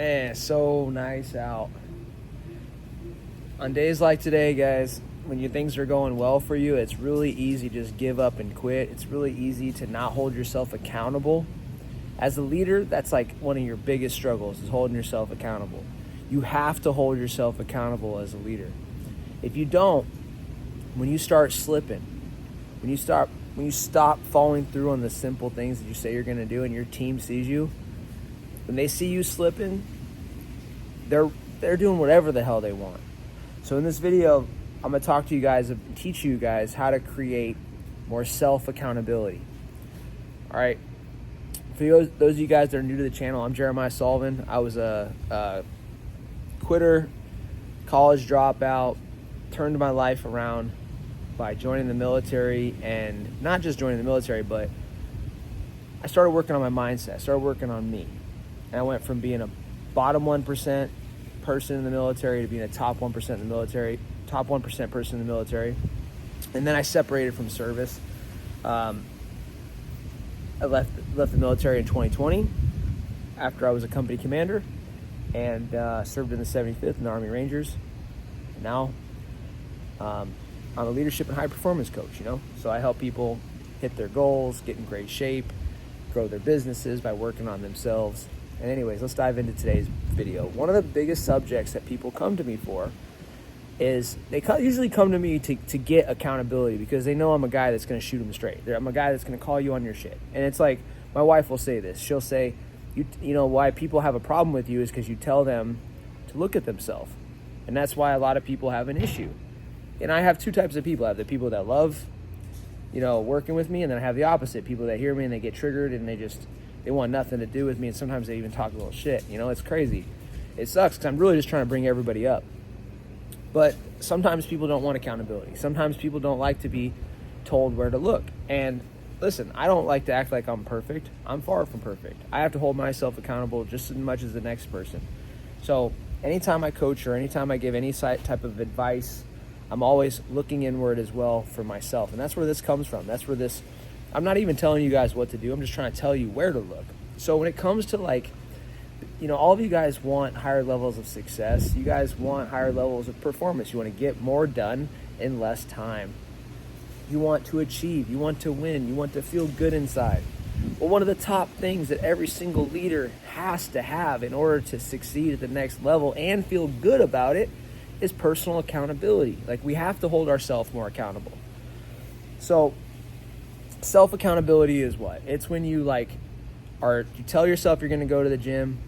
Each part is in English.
Man, so nice out. On days like today, guys, when things are going well for you, it's really easy to just give up and quit. It's really easy to not hold yourself accountable. As a leader, that's like one of your biggest struggles, is holding yourself accountable. You have to hold yourself accountable as a leader. If you don't, when you start slipping, when you stop following through on the simple things that you say you're going to do and your team sees you, when they see you slipping, they're doing whatever the hell they want. So in this video, I'm going to talk to you guys and teach you guys how to create more self-accountability. All right. For those of you guys that are new to the channel, I'm Jeremiah Sullivan. I was a quitter, college dropout, turned my life around by joining the military, and not just joining the military, but I started working on my mindset. I started working on me. And I went from being a bottom 1% person in the military to being a top 1% in the military, top 1% person in the military. And then I separated from service. I left the military in 2020 after I was a company commander and served in the 75th in the Army Rangers. And now I'm a leadership and high performance coach, So I help people hit their goals, get in great shape, grow their businesses by working on themselves. And anyways, let's dive into today's video. One of the biggest subjects that people come to me for is they usually come to me to get accountability because they know I'm a guy that's going to shoot them straight. I'm a guy that's going to call you on your shit. And it's like, my wife will say this. She'll say, you know, why people have a problem with you is because you tell them to look at themselves. And that's why a lot of people have an issue. And I have two types of people. I have the people that love, working with me, and then I have the opposite, people that hear me and they get triggered and they want nothing to do with me, and sometimes they even talk a little shit. It's crazy. It sucks because I'm really just trying to bring everybody up. But sometimes people don't want accountability. Sometimes people don't like to be told where to look. And listen, I don't like to act like I'm perfect. I'm far from perfect. I have to hold myself accountable just as much as the next person. So anytime I coach or anytime I give any type of advice, I'm always looking inward as well for myself. And that's where this comes from. I'm not even telling you guys what to do. I'm just trying to tell you where to look. So when it comes to all of you guys want higher levels of success. You guys want higher levels of performance. You want to get more done in less time. You want to achieve. You want to win. You want to feel good inside. Well, one of the top things that every single leader has to have in order to succeed at the next level and feel good about it is personal accountability. Like, we have to hold ourselves more accountable. So self-accountability is what? It's when you tell yourself you're going to go to the gym,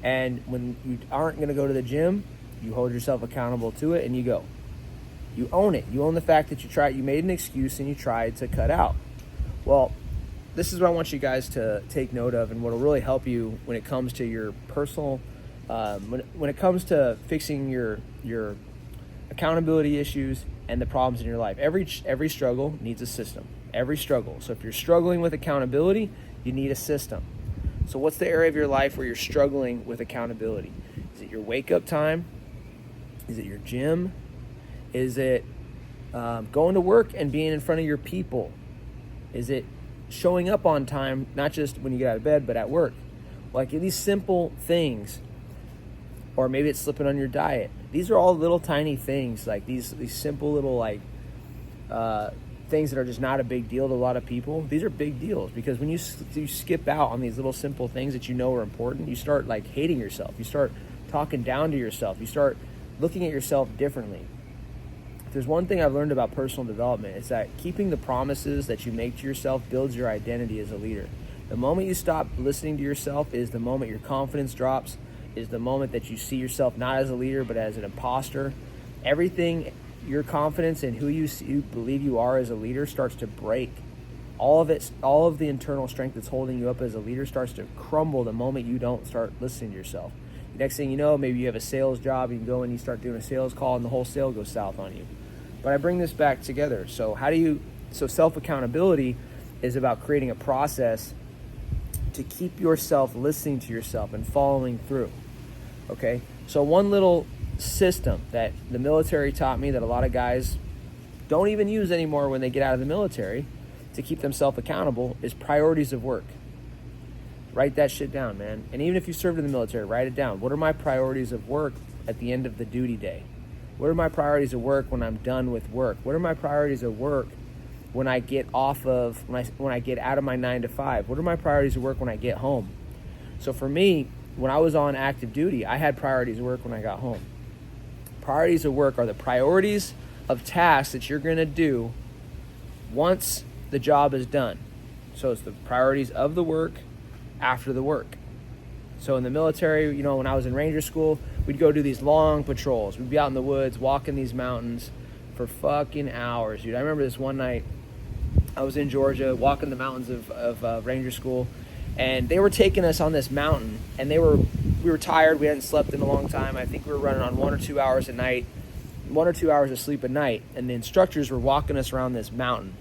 and when you aren't going to go to the gym, you hold yourself accountable to it and you go. You own it. You own the fact that you made an excuse and you tried to cut out. Well, this is what I want you guys to take note of, and what will really help you when it comes to your personal, when it comes to fixing your accountability issues and the problems in your life. Every struggle needs a system. Every struggle. So if you're struggling with accountability, you need a system. So what's the area of your life where you're struggling with accountability? Is it your wake up time? Is it your gym? Is it going to work and being in front of your people? Is it showing up on time, not just when you get out of bed, but at work? Like these simple things. Or maybe it's slipping on your diet. These are all little tiny things, like these simple little things that are just not a big deal to a lot of people. These are big deals because when you skip out on these little simple things that you know are important, you start hating yourself. You start talking down to yourself. You start looking at yourself differently. If there's one thing I've learned about personal development, it's that keeping the promises that you make to yourself builds your identity as a leader. The moment you stop listening to yourself is the moment your confidence drops, is the moment that you see yourself not as a leader but as an imposter. Everything, your confidence in who you believe you are as a leader starts to break. All of the internal strength that's holding you up as a leader starts to crumble the moment you don't start listening to yourself. The next thing you know, maybe you have a sales job, and you go and you start doing a sales call and the whole sale goes south on you. But I bring this back together. So self-accountability is about creating a process to keep yourself listening to yourself and following through. Okay? So one little system that the military taught me that a lot of guys don't even use anymore when they get out of the military to keep themselves accountable is priorities of work. Write that shit down, man. And even if you served in the military, write it down. What are my priorities of work at the end of the duty day? What are my priorities of work when I'm done with work? What are my priorities of work when I get when I get out of my 9 to 5? What are my priorities of work when I get home? So for me, when I was on active duty, I had priorities of work when I got home. Priorities of work are the priorities of tasks that you're going to do once the job is done. So it's the priorities of the work after the work. So in the military, you know, when I was in Ranger School, we'd go do these long patrols. We'd be out in the woods, walking these mountains for fucking hours, dude. I remember this one night, I was in Georgia, walking the mountains of Ranger School, and they were taking us on this mountain, and we were tired. We hadn't slept in a long time. I think we were running on 1 or 2 hours a night, 1 or 2 hours of sleep a night, and the instructors were walking us around this mountain.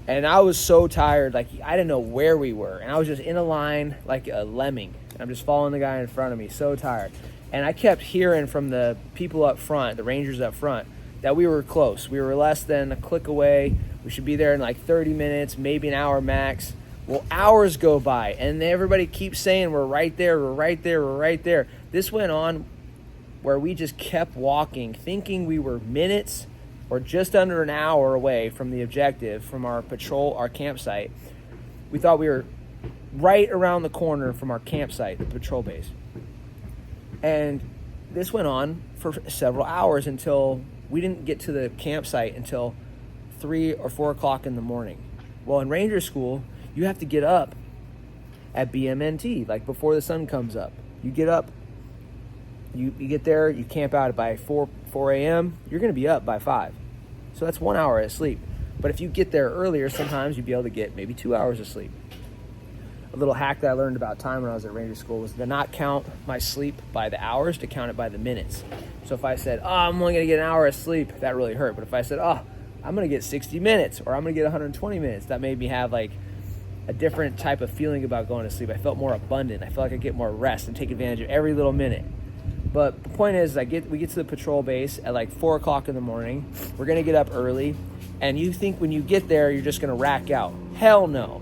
And I was so tired, like I didn't know where we were. And I was just in a line like a lemming. I'm just following the guy in front of me, so tired. And I kept hearing from the people up front, the Rangers up front, that we were close. We were less than a click away. We should be there in like 30 minutes, maybe an hour max. Well, hours go by, and everybody keeps saying, we're right there, we're right there, we're right there. This went on where we just kept walking, thinking we were minutes or just under an hour away from the objective, from our patrol, our campsite. We thought we were right around the corner from our campsite, the patrol base. And this went on for several hours until we didn't get to the campsite until 3 or 4 o'clock in the morning. Well, in Ranger School, you have to get up at BMNT, like before the sun comes up. You get up, you get there, you camp out by 4 a.m., you're going to be up by 5. So that's 1 hour of sleep. But if you get there earlier, sometimes you'd be able to get maybe 2 hours of sleep. A little hack that I learned about time when I was at Ranger School was to not count my sleep by the hours, to count it by the minutes. So if I said, I'm only going to get an hour of sleep, that really hurt. But if I said, I'm going to get 60 minutes or I'm going to get 120 minutes, that made me have like a different type of feeling about going to sleep. I felt more abundant. I felt like I get more rest and take advantage of every little minute. But the point is, we get to the patrol base at like 4 o'clock in the morning. We're going to get up early. And you think when you get there, you're just going to rack out. Hell no.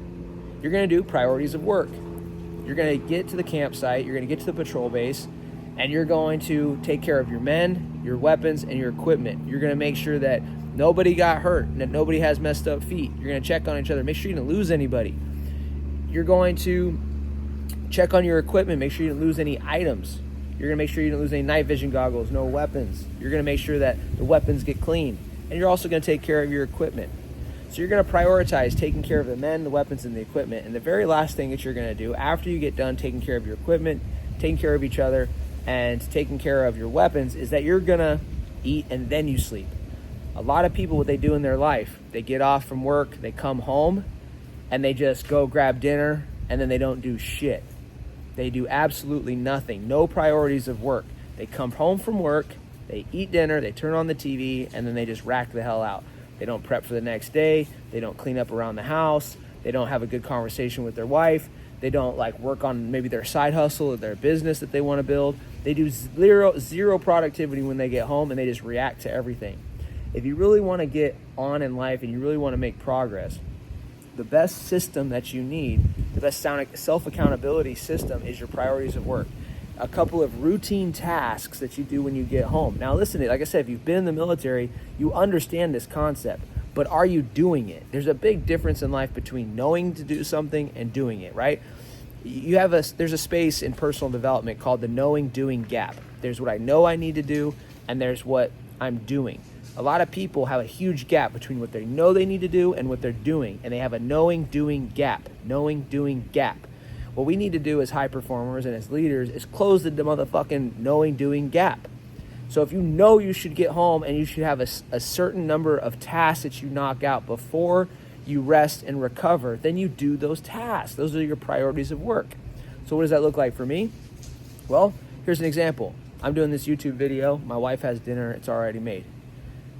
You're going to do priorities of work. You're going to get to the campsite. You're going to get to the patrol base. And you're going to take care of your men, your weapons, and your equipment. You're going to make sure that nobody got hurt and that nobody has messed up feet. You're going to check on each other. Make sure you didn't lose anybody. You're going to check on your equipment. Make sure you didn't lose any items. You're going to make sure you don't lose any night vision goggles, no weapons. You're going to make sure that the weapons get clean. And you're also going to take care of your equipment. So you're going to prioritize taking care of the men, the weapons, and the equipment. And the very last thing that you're going to do after you get done taking care of your equipment, taking care of each other, and taking care of your weapons is that you're going to eat and then you sleep. A lot of people, what they do in their life, they get off from work, they come home, and they just go grab dinner, and then they don't do shit. They do absolutely nothing. No priorities of work. They come home from work, they eat dinner, they turn on the TV, and then they just rack the hell out. They don't prep for the next day. They don't clean up around the house. They don't have a good conversation with their wife. They don't work on maybe their side hustle or their business that they want to build. They do zero productivity when they get home, and they just react to everything. If you really want to get on in life and you really want to make progress, the best system that you need, the best self-accountability system is your priorities of work. A couple of routine tasks that you do when you get home. Now listen, like I said, if you've been in the military, you understand this concept, but are you doing it? There's a big difference in life between knowing to do something and doing it, right? There's a space in personal development called the knowing-doing gap. There's what I know I need to do, and there's what I'm doing. A lot of people have a huge gap between what they know they need to do and what they're doing, and they have a knowing-doing gap. Knowing-doing gap. What we need to do as high performers and as leaders is close the motherfucking knowing-doing gap. So if you know you should get home and you should have a certain number of tasks that you knock out before you rest and recover, then you do those tasks. Those are your priorities of work. So what does that look like for me? Well, here's an example. I'm doing this YouTube video. My wife has dinner. It's already made.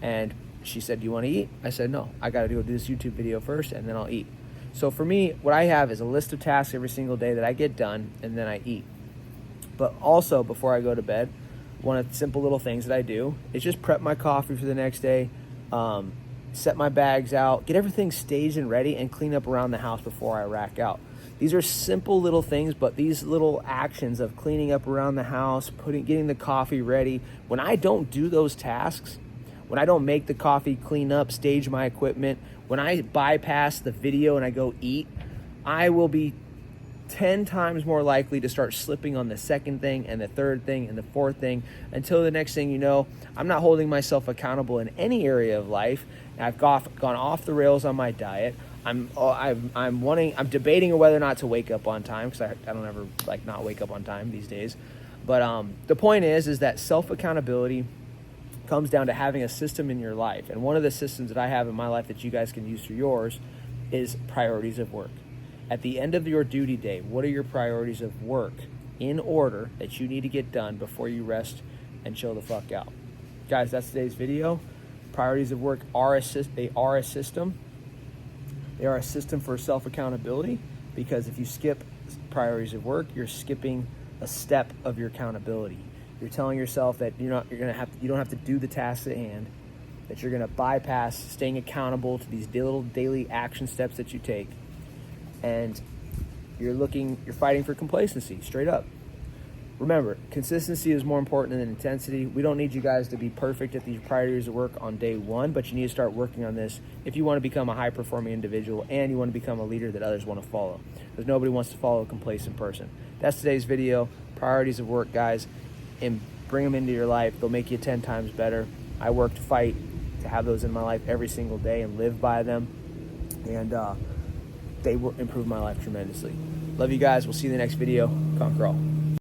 And she said, do you want to eat? I said, no, I got to go do this YouTube video first and then I'll eat. So for me, what I have is a list of tasks every single day that I get done and then I eat. But also before I go to bed, one of the simple little things that I do is just prep my coffee for the next day, set my bags out, get everything staged and ready, and clean up around the house before I rack out. These are simple little things, but these little actions of cleaning up around the house, getting the coffee ready, when I don't do those tasks, when I don't make the coffee, clean up, stage my equipment, when I bypass the video and I go eat, I will be 10 times more likely to start slipping on the second thing and the third thing and the fourth thing, until the next thing you know, I'm not holding myself accountable in any area of life. I've gone off the rails on my diet. I'm debating whether or not to wake up on time, because I don't ever like not wake up on time these days. But the point is that self-accountability comes down to having a system in your life. And one of the systems that I have in my life that you guys can use for yours is priorities of work. At the end of your duty day, what are your priorities of work in order that you need to get done before you rest and chill the fuck out? Guys, that's today's video. Priorities of work are a system. They are a system for self-accountability, because if you skip priorities of work, you're skipping a step of your accountability. You're telling yourself that you don't have to do the tasks at hand, that you're going to bypass staying accountable to these little daily action steps that you take. And you're fighting for complacency, straight up. Remember, consistency is more important than intensity. We don't need you guys to be perfect at these priorities of work on day one, but you need to start working on this if you want to become a high-performing individual and you want to become a leader that others want to follow, because nobody wants to follow a complacent person. That's today's video. Priorities of work, guys, and bring them into your life. They'll make you 10 times better. I work to fight to have those in my life every single day and live by them, and they will improve my life tremendously. Love you guys. We'll see you in the next video. Conquer all.